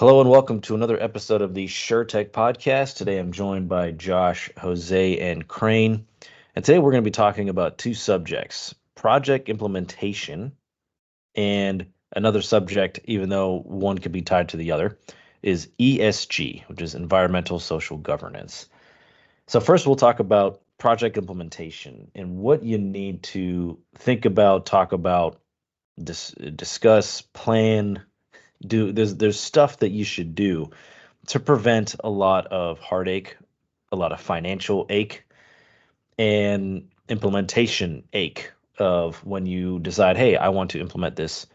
Hello and welcome to another episode of the SherTech Podcast. Today I'm joined by Josh, Jose, and Crane. And today we're going to be talking about two subjects, project implementation and another subject, even though one could be tied to the other, is ESG, which is environmental social governance. So first we'll talk about project implementation and what you need to think about, talk about, discuss, plan, there's stuff that you should do to prevent a lot of heartache, a lot of financial ache, and implementation ache of when you decide, hey, I want to implement this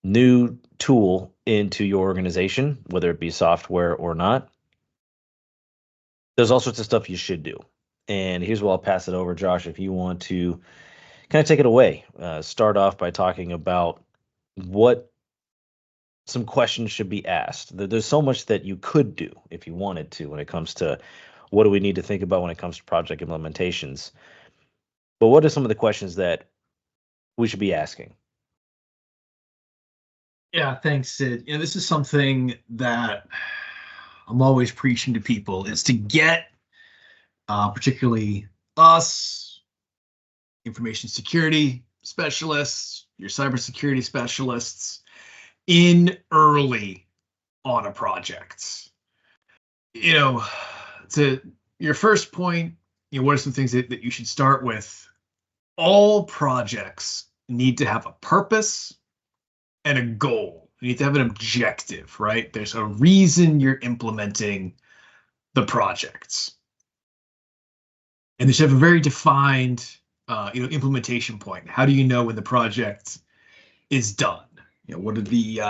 new tool into your organization, whether it be software or not. There's all sorts of stuff you should do. And here's where I'll pass it over, Josh, if you want to kind of take it away. Start off by talking about what some questions should be asked. There's so much that you could do if you wanted to when it comes to what do we need to think about when it comes to project implementations. But what are some of the questions that we should be asking? Yeah, thanks, Sid. This is something that I'm always preaching to people is to get, particularly us, information security specialists, your cybersecurity specialists, in early on a project. To your first point, what are some things that you should start with? All projects need to have a purpose and a goal. You need to have an objective, right? There's a reason you're implementing the projects. And they should have a very defined implementation point. How do you know when the project is done? What are the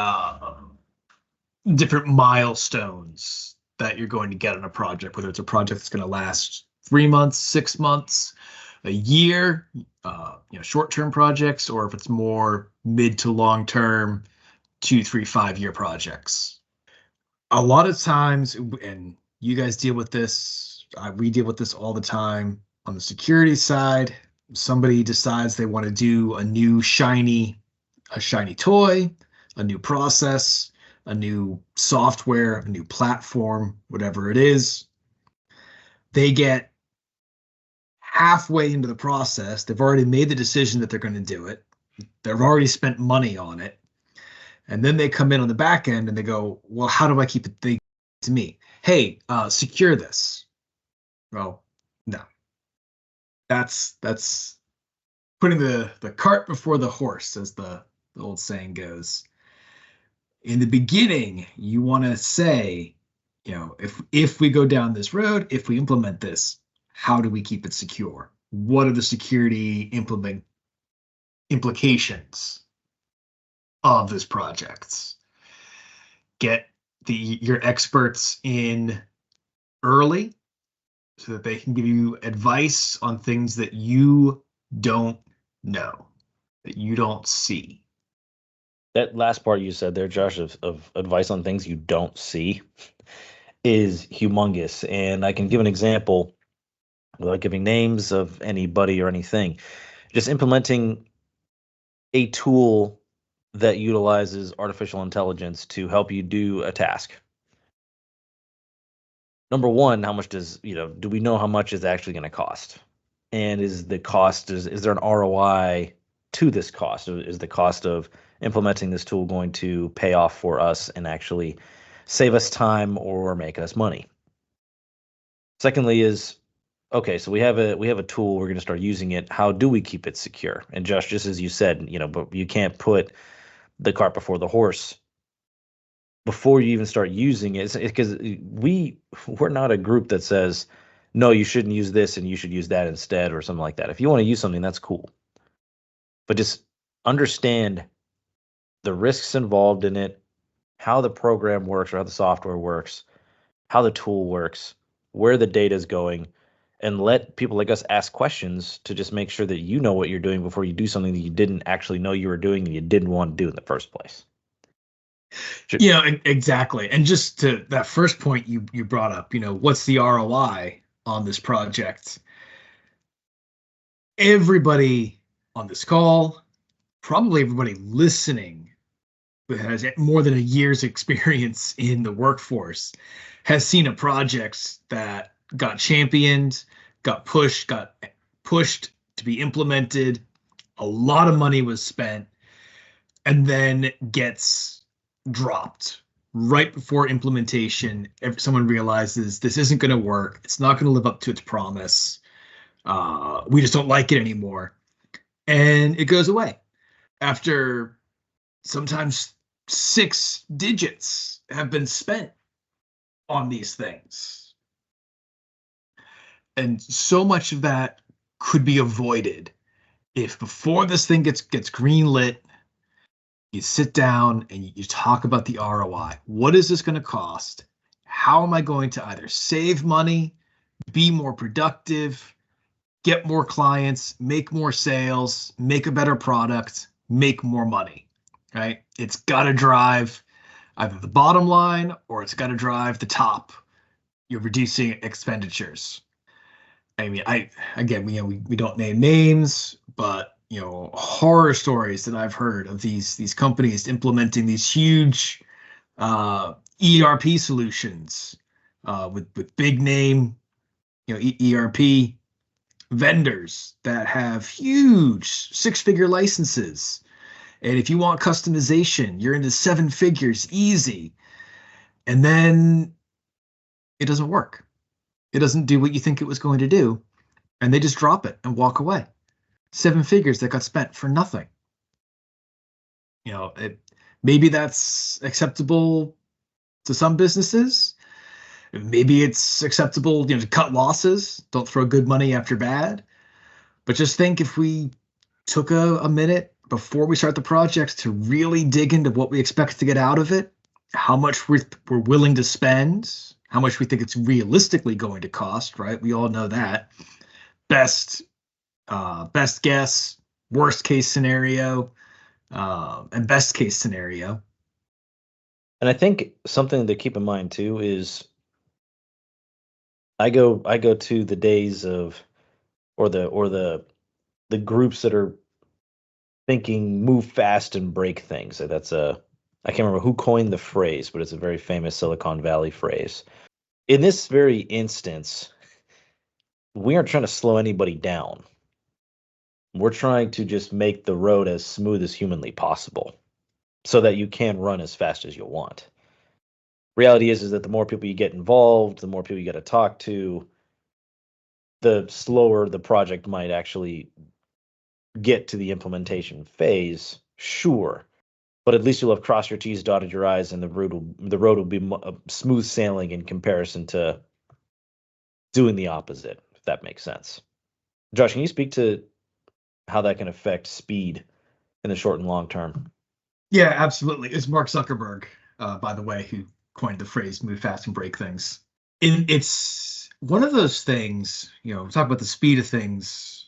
different milestones that you're going to get on a project, whether it's a project that's going to last 3 months, 6 months, a year, short-term projects, or if it's more mid to long-term, 2, 3, 5-year projects. A lot of times, and you guys deal with this, we deal with this all the time on the security side. Somebody decides they want to do a new shiny toy, a new process, a new software, a new platform, whatever it is. They get halfway into the process. They've already made the decision that they're going to do it. They've already spent money on it. And then they come in on the back end and they go, well, how do I keep it? They to me, hey, secure this. Well, no. That's putting the cart before the horse, as the old saying goes. In the beginning, you want to say, if we go down this road, if we implement this, how do we keep it secure? What are the security implications of this project? Get your experts in early so that they can give you advice on things that you don't know, that you don't see. That last part you said there, Josh, of advice on things you don't see is humongous. And I can give an example without giving names of anybody or anything. Just implementing a tool that utilizes artificial intelligence to help you do a task. Number one, how much do we know how much is actually going to cost? And is there an ROI to this cost? Is the cost of implementing this tool going to pay off for us and actually save us time or make us money? Secondly is, okay, so we have a tool, we're going to start using it. How do we keep it secure? And Josh, just as you said, but you can't put the cart before the horse before you even start using it, because we're not a group that says, no, you shouldn't use this and you should use that instead or something like that. If you want to use something, that's cool. But just understand the risks involved in it, how the program works or how the software works, how the tool works, where the data is going, and let people like us ask questions to just make sure that you know what you're doing before you do something that you didn't actually know you were doing and you didn't want to do in the first place. Exactly. And just to that first point you brought up, what's the ROI on this project? Everybody on this call, probably everybody listening who has more than a year's experience in the workforce, has seen a project that got championed, got pushed to be implemented. A lot of money was spent, and then gets dropped right before implementation. If someone realizes this isn't going to work, it's not going to live up to its promise. We just don't like it anymore, and it goes away after sometimes 6 digits have been spent on these things. And so much of that could be avoided if before this thing gets greenlit, you sit down and you talk about the ROI. What is this going to cost? How am I going to either save money, be more productive, get more clients, make more sales, make a better product, make more money, right? It's got to drive either the bottom line or it's got to drive the top. You're reducing expenditures. I mean, we don't name names, but horror stories that I've heard of these companies implementing these huge ERP solutions with big name ERP vendors that have huge 6-figure licenses. And if you want customization, you're into 7 figures easy. And then it doesn't work. It doesn't do what you think it was going to do. And they just drop it and walk away. 7 figures that got spent for nothing. Maybe that's acceptable to some businesses. Maybe it's acceptable, to cut losses. Don't throw good money after bad. But just think, if we took a minute before we start the projects to really dig into what we expect to get out of it, how much we're willing to spend, how much we think it's realistically going to cost, right? We all know that. Best guess, worst case scenario, and best case scenario. And I think something to keep in mind too is I go to the days of or the groups that are thinking move fast and break things. I can't remember who coined the phrase, but it's a very famous Silicon Valley phrase. In this very instance, we aren't trying to slow anybody down. We're trying to just make the road as smooth as humanly possible so that you can run as fast as you want. Reality is that the more people you get involved, the more people you got to talk to, the slower the project might actually get to the implementation phase, sure. But at least you'll have crossed your T's, dotted your I's, and the road will be smooth sailing in comparison to doing the opposite, if that makes sense. Josh, can you speak to how that can affect speed in the short and long term? Yeah, absolutely. It's Mark Zuckerberg, by the way, who coined the phrase "move fast and break things." It's one of those things, we talk about the speed of things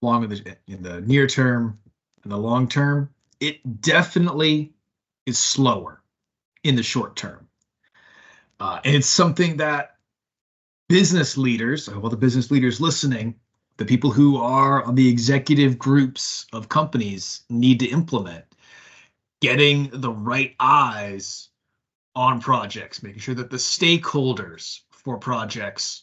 in the near term and the long term. It definitely is slower in the short term. And it's something that business leaders, all the business leaders listening, the people who are on the executive groups of companies need to implement. Getting the right eyes on projects, making sure that the stakeholders for projects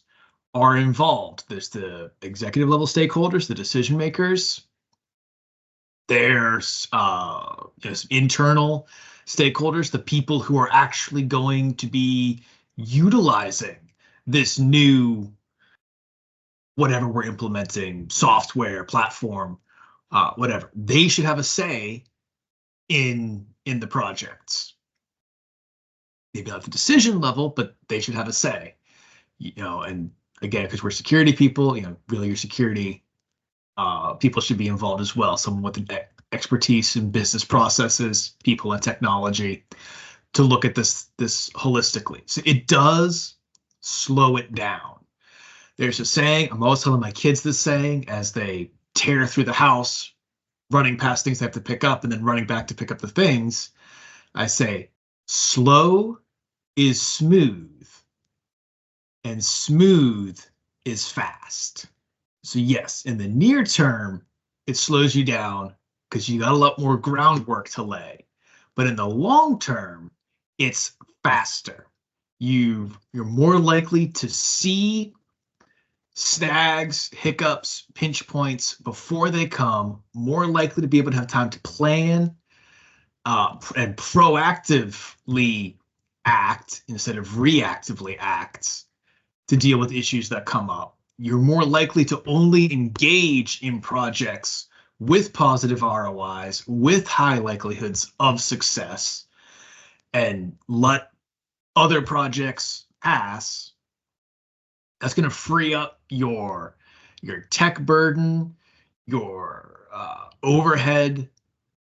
are involved. There's the executive level stakeholders, the decision makers. There's internal stakeholders, the people who are actually going to be utilizing this new whatever we're implementing, software, platform, whatever. They should have a say in the projects. Maybe not the decision level, but they should have a say. And again, because we're security people, really your security people should be involved as well. Someone with an expertise in business processes, people and technology, to look at this holistically. So it does slow it down. There's a saying, I'm always telling my kids this saying as they tear through the house, running past things they have to pick up and then running back to pick up the things. I say, slow is smooth and smooth is fast. So yes, in the near term, it slows you down because you got a lot more groundwork to lay. But in the long term, it's faster. You're more likely to see snags, hiccups, pinch points before they come, more likely to be able to have time to plan and proactively act instead of reactively act to deal with issues that come up. You're more likely to only engage in projects with positive ROIs, with high likelihoods of success, and let other projects pass. That's going to free up your tech burden, your overhead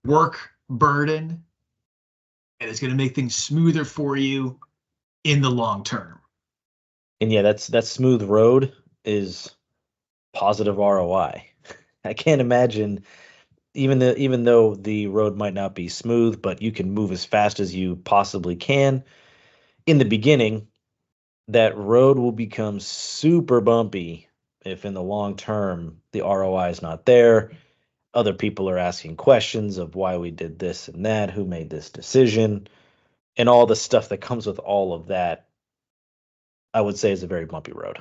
work burden, and it's going to make things smoother for you in the long term. And yeah, that smooth road is positive ROI. I can't imagine, even though the road might not be smooth, but you can move as fast as you possibly can. In the beginning, that road will become super bumpy if in the long term the ROI is not there. Other people are asking questions of why we did this and that, who made this decision, and all the stuff that comes with all of that, I would say is a very bumpy road.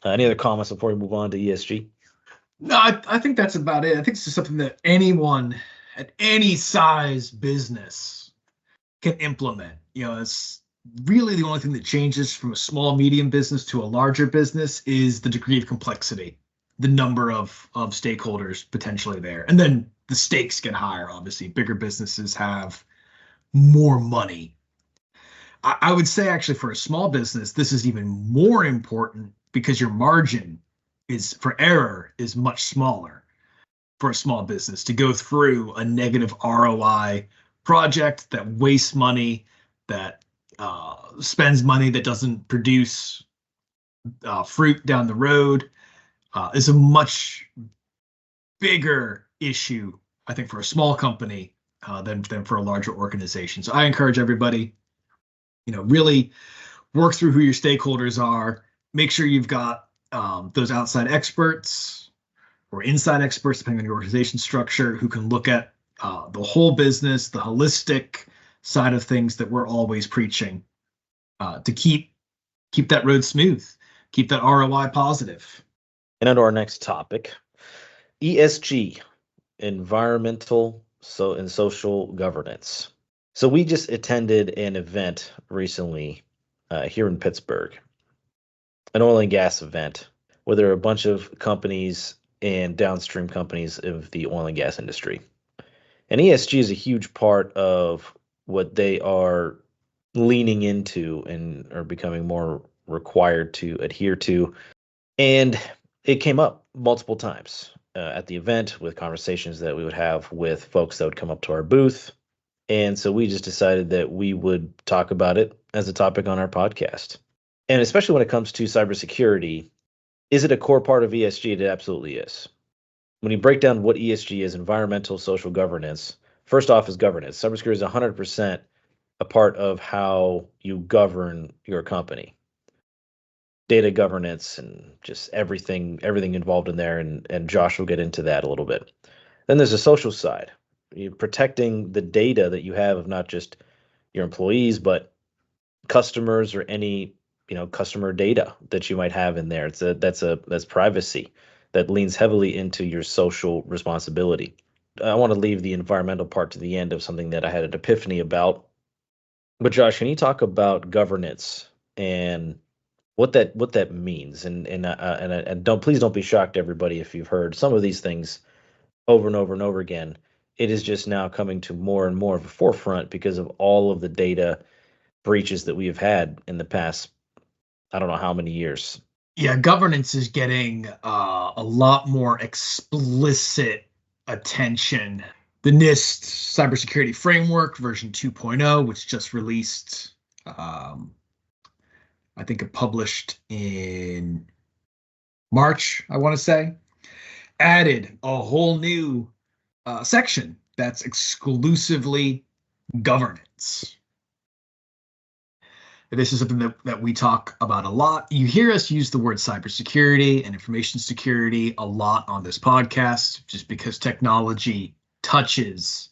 Any other comments before we move on to ESG? No, I think that's about it. I think it's just something that anyone at any size business can implement. It's really the only thing that changes from a small, medium business to a larger business is the degree of complexity, the number of stakeholders potentially there. And then the stakes get higher, obviously. Bigger businesses have more money. I would say actually for a small business, this is even more important because your margin for error is much smaller for a small business to go through a negative ROI project that wastes money, that spends money that doesn't produce fruit down the road, is a much bigger issue, I think, for a small company than for a larger organization. So I encourage everybody, really work through who your stakeholders are. Make sure you've got those outside experts or inside experts, depending on your organization structure, who can look at the whole business, the holistic side of things that we're always preaching to keep that road smooth, keep that ROI positive. And on to our next topic, ESG, environmental and social governance. So we just attended an event recently here in Pittsburgh, an oil and gas event where there are a bunch of companies and downstream companies of the oil and gas industry. And ESG is a huge part of what they are leaning into and are becoming more required to adhere to. And it came up multiple times at the event with conversations that we would have with folks that would come up to our booth. And so we just decided that we would talk about it as a topic on our podcast. And especially when it comes to cybersecurity, is it a core part of ESG? It absolutely is. When you break down what ESG is, environmental, social governance, first off is governance. Cybersecurity is 100% a part of how you govern your company. Data governance and just everything involved in there. And Josh will get into that a little bit. Then there's a social side. You're protecting the data that you have of not just your employees, but customers or any customer data that you might have in there. That's privacy that leans heavily into your social responsibility. I want to leave the environmental part to the end of something that I had an epiphany about. But Josh, can you talk about governance and what that means? And please don't be shocked, everybody, if you've heard some of these things over and over and over again. It is just now coming to more and more of a forefront because of all of the data breaches that we have had in the past, I don't know how many years. Yeah, governance is getting a lot more explicit attention. The NIST Cybersecurity Framework version 2.0, which just released, I think it published in March, I want to say, added a whole new section that's exclusively governance. This is something that we talk about a lot. You hear us use the word cybersecurity and information security a lot on this podcast, just because technology touches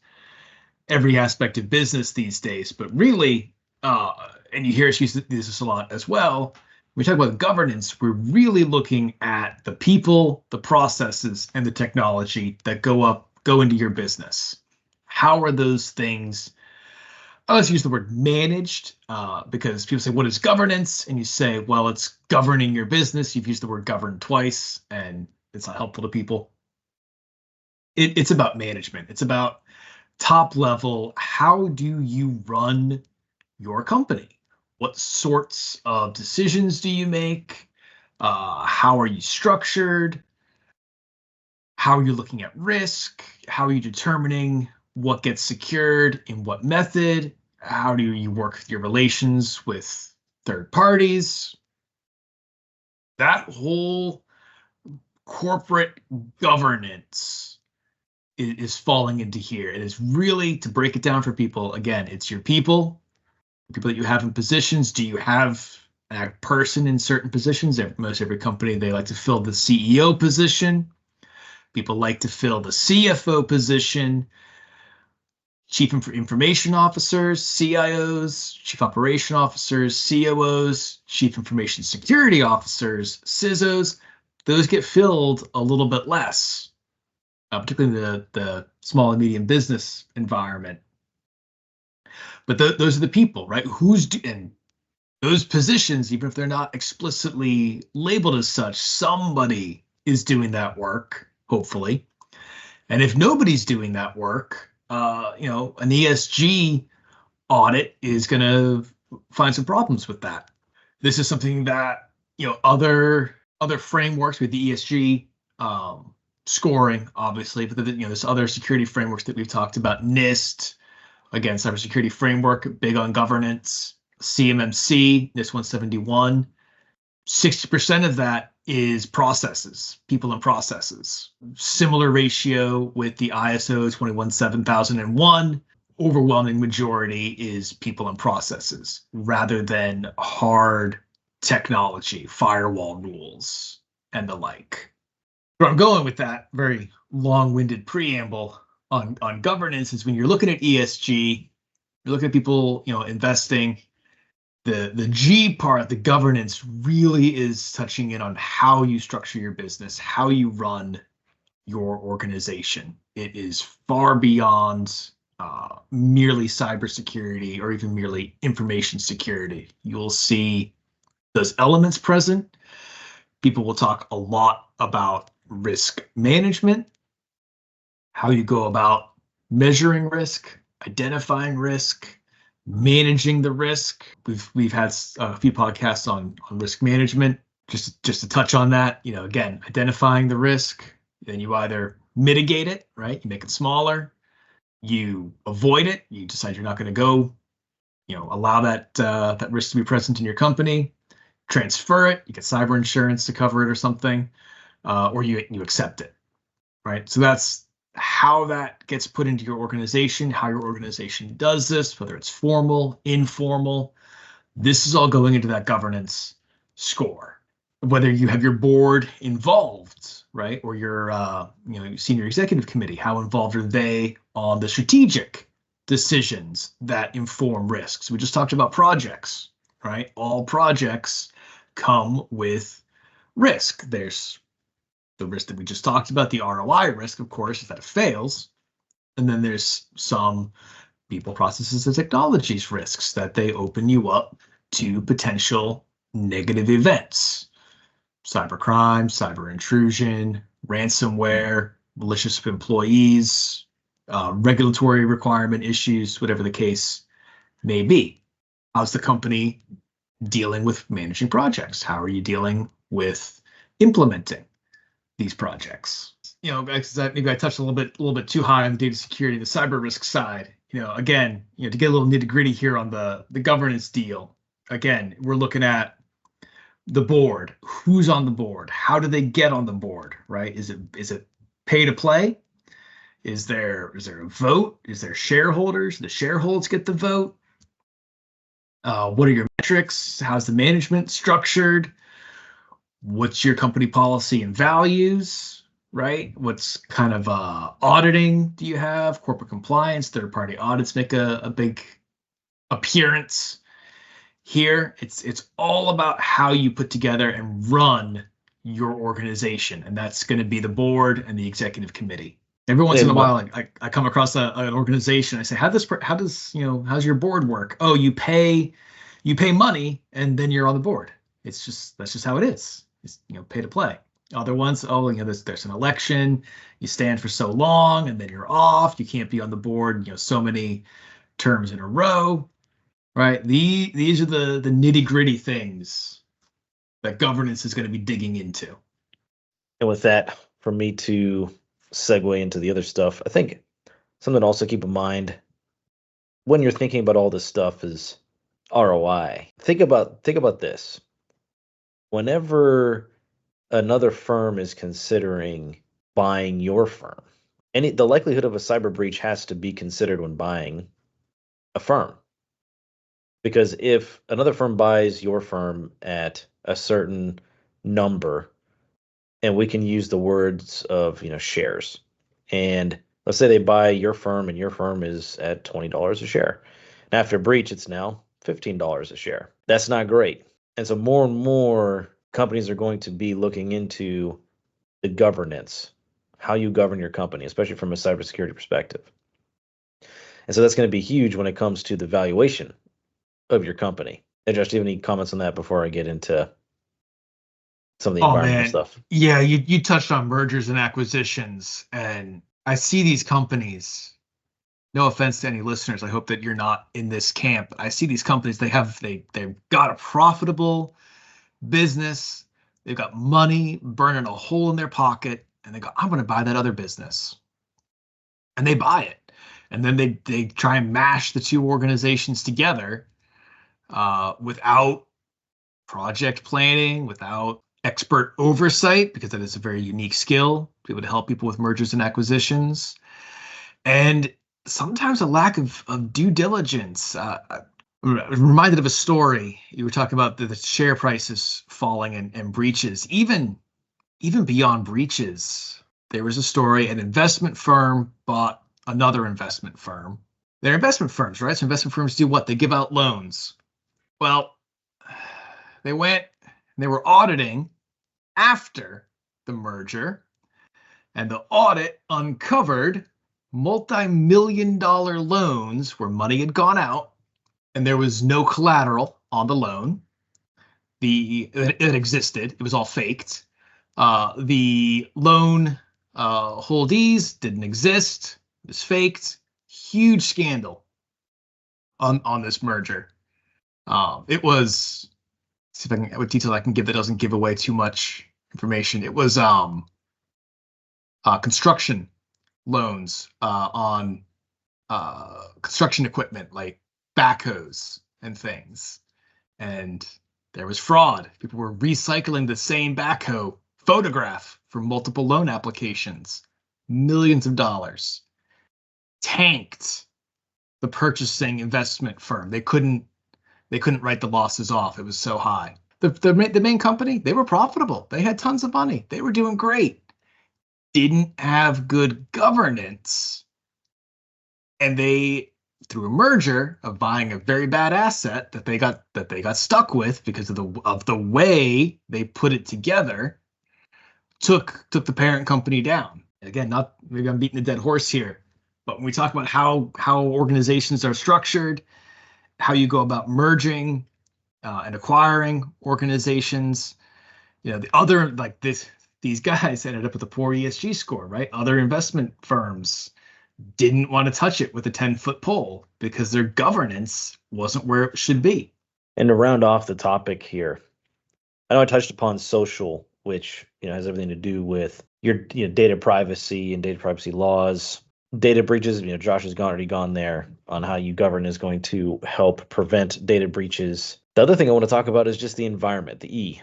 every aspect of business these days. But really, and you hear us use this a lot as well, when we talk about governance, we're really looking at the people, the processes, and the technology that go into your business. How are those things? I always use the word managed because people say, what is governance? And you say, well, it's governing your business. You've used the word govern twice, and it's not helpful to people. It's about management. It's about top level. How do you run your company? What sorts of decisions do you make? How are you structured? How are you looking at risk? How are you determining what gets secured in what method? How do you work with your relations with third parties? That whole corporate governance is falling into here. It is really, to break it down for people, again, it's your people that you have in positions. Do you have a person in certain positions? Most every company, they like to fill the CEO position. People like to fill the CFO position. Chief Information Officers, CIOs, Chief Operation Officers, COOs, Chief Information Security Officers, CISOs, those get filled a little bit less, particularly in the small and medium business environment. But those are the people, right? And those positions, even if they're not explicitly labeled as such, somebody is doing that work, hopefully. And if nobody's doing that work, an ESG audit is going to find some problems with that. This is something that, other frameworks with the ESG scoring, obviously, but there's other security frameworks that we've talked about. NIST, again, cybersecurity framework, big on governance. CMMC, NIST 171. 60% of that is processes, people and processes. Similar ratio with the ISO 21701. Overwhelming majority is people and processes rather than hard technology, firewall rules, and the like. Where I'm going with that very long-winded preamble on governance is when you're looking at ESG, you're looking at people, investing. The G part, the governance, really is touching in on how you structure your business, how you run your organization. It is far beyond merely cybersecurity or even merely information security. You'll see those elements present. People will talk a lot about risk management, how you go about measuring risk, identifying risk, managing the risk. We've had a few podcasts on risk management. Just to touch on that, again, identifying the risk, then you either mitigate it, right? You make it smaller, you avoid it, you decide you're not going to go, allow that risk to be present in your company, transfer it, you get cyber insurance to cover it or something, or you accept it, right? So that's how that gets put into your organization, how your organization does this, whether it's formal, informal. This is all going into that governance score. Whether you have your board involved, right, or your senior executive committee, how involved are they on the strategic decisions that inform risks? We just talked about projects, right? All projects come with risk. There's the risk that we just talked about, the ROI risk, of course, is that it fails. And then there's some people, processes, and technologies risks that they open you up to potential negative events. Cybercrime, cyber intrusion, ransomware, malicious employees, regulatory requirement issues, whatever the case may be. How's the company dealing with managing projects? How are you dealing with implementing these projects? Maybe I touched a little bit too high on the data security, the cyber risk side. Again, to get a little nitty gritty here on the governance deal. Again, we're looking at the board. Who's on the board? How do they get on the board? Right? Is it pay to play? Is there a vote? Is there shareholders? The shareholders get the vote. What are your metrics? How's the management structured? What's your company policy and values? right? What's kind of auditing do you have? Corporate compliance, third-party audits make a big appearance here. It's all about how you put together and run your organization, and that's going to be the board and the executive committee. Every once in a while, I come across an organization. I say, how's your board work? Oh, you pay money, and then you're on the board. That's just how it is. It's pay to play. Other ones, there's an election. You stand for so long, and then you're off. You can't be on the board. So many terms in a row, right? These are the nitty gritty things that governance is going to be digging into. And with that, for me to segue into the other stuff, I think something to also keep in mind when you're thinking about all this stuff is ROI. Think about this. Whenever another firm is considering buying your firm, the likelihood of a cyber breach has to be considered when buying a firm. Because if another firm buys your firm at a certain number, and we can use the words of shares, and let's say they buy your firm and your firm is at $20 a share, and after a breach it's now $15 a share. That's not great. And so more and more companies are going to be looking into the governance, how you govern your company, especially from a cybersecurity perspective. And so that's going to be huge when it comes to the valuation of your company. And Josh, do you have any comments on that before I get into some of the environmental stuff? Yeah, you touched on mergers and acquisitions, and I see these companies. No offense to any listeners, I hope that you're not in this camp. I see these companies. They've got a profitable business. They've got money burning a hole in their pocket, and they go, "I'm going to buy that other business," and they buy it, and then they try and mash the two organizations together without project planning, without expert oversight, because that is a very unique skill to be able to help people with mergers and acquisitions, and sometimes a lack of due diligence. I'm reminded of a story. You were talking about the share prices falling and breaches. Even beyond breaches, there was a story. An investment firm bought another investment firm. They're investment firms, right? So investment firms do what? They give out loans. Well, they went and they were auditing after the merger, and the audit uncovered multi-million-dollar loans where money had gone out and there was no collateral on the loan. It existed. It was all faked. The loan holdees didn't exist. It was faked. Huge scandal on this merger. It was, see if I can, what detail I can give that doesn't give away too much information. It was construction loans on construction equipment like backhoes and things. And there was fraud. People were recycling the same backhoe photograph for multiple loan applications. Millions of dollars. Tanked the purchasing investment firm. They couldn't write the losses off. It was so high. The main company, they were profitable. They had tons of money. They were doing great. Didn't have good governance. And they, through a merger of buying a very bad asset that they got stuck with because of the way they put it together, took the parent company down. And again, maybe I'm beating a dead horse here, but when we talk about how organizations are structured, how you go about merging and acquiring organizations, the other, like these guys ended up with a poor ESG score, right? Other investment firms didn't want to touch it with a 10-foot pole because their governance wasn't where it should be. And to round off the topic here, I know I touched upon social, which has everything to do with your data privacy and data privacy laws. Data breaches, Josh has already gone there on how you govern is going to help prevent data breaches. The other thing I want to talk about is just the environment, the E.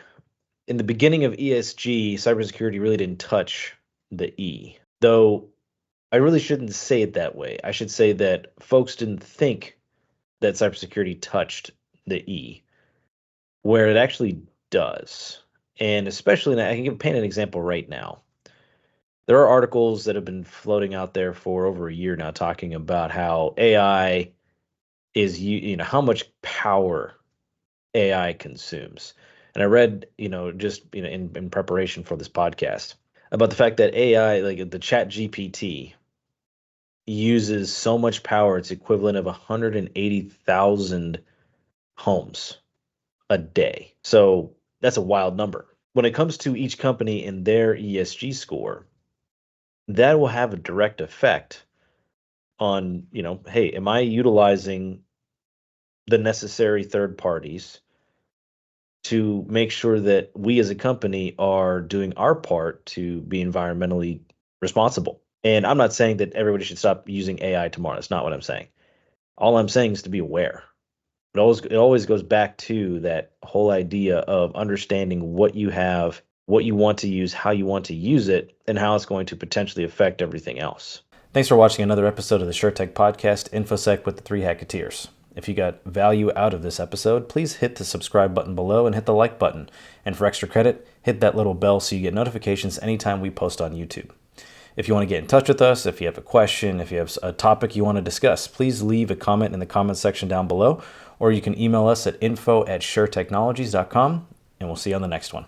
In the beginning of ESG, cybersecurity really didn't touch the E, though I really shouldn't say it that way. I should say that folks didn't think that cybersecurity touched the E, where it actually does. And especially, I can paint an example right now. There are articles that have been floating out there for over a year now talking about how AI is, how much power AI consumes. And I read, just in preparation for this podcast about the fact that AI, like the Chat GPT, uses so much power, it's equivalent of 180,000 homes a day. So that's a wild number. When it comes to each company and their ESG score, that will have a direct effect on, hey, am I utilizing the necessary third parties to make sure that we as a company are doing our part to be environmentally responsible? And I'm not saying that everybody should stop using AI tomorrow. That's not what I'm saying. All I'm saying is to be aware. It always goes back to that whole idea of understanding what you have, what you want to use, how you want to use it, and how it's going to potentially affect everything else. Thanks for watching another episode of the SherTech Podcast, InfoSec with the Three Hacketeers. If you got value out of this episode, please hit the subscribe button below and hit the like button. And for extra credit, hit that little bell so you get notifications anytime we post on YouTube. If you want to get in touch with us, if you have a question, if you have a topic you want to discuss, please leave a comment in the comment section down below, or you can email us at info@sharetechnologies.com, and we'll see you on the next one.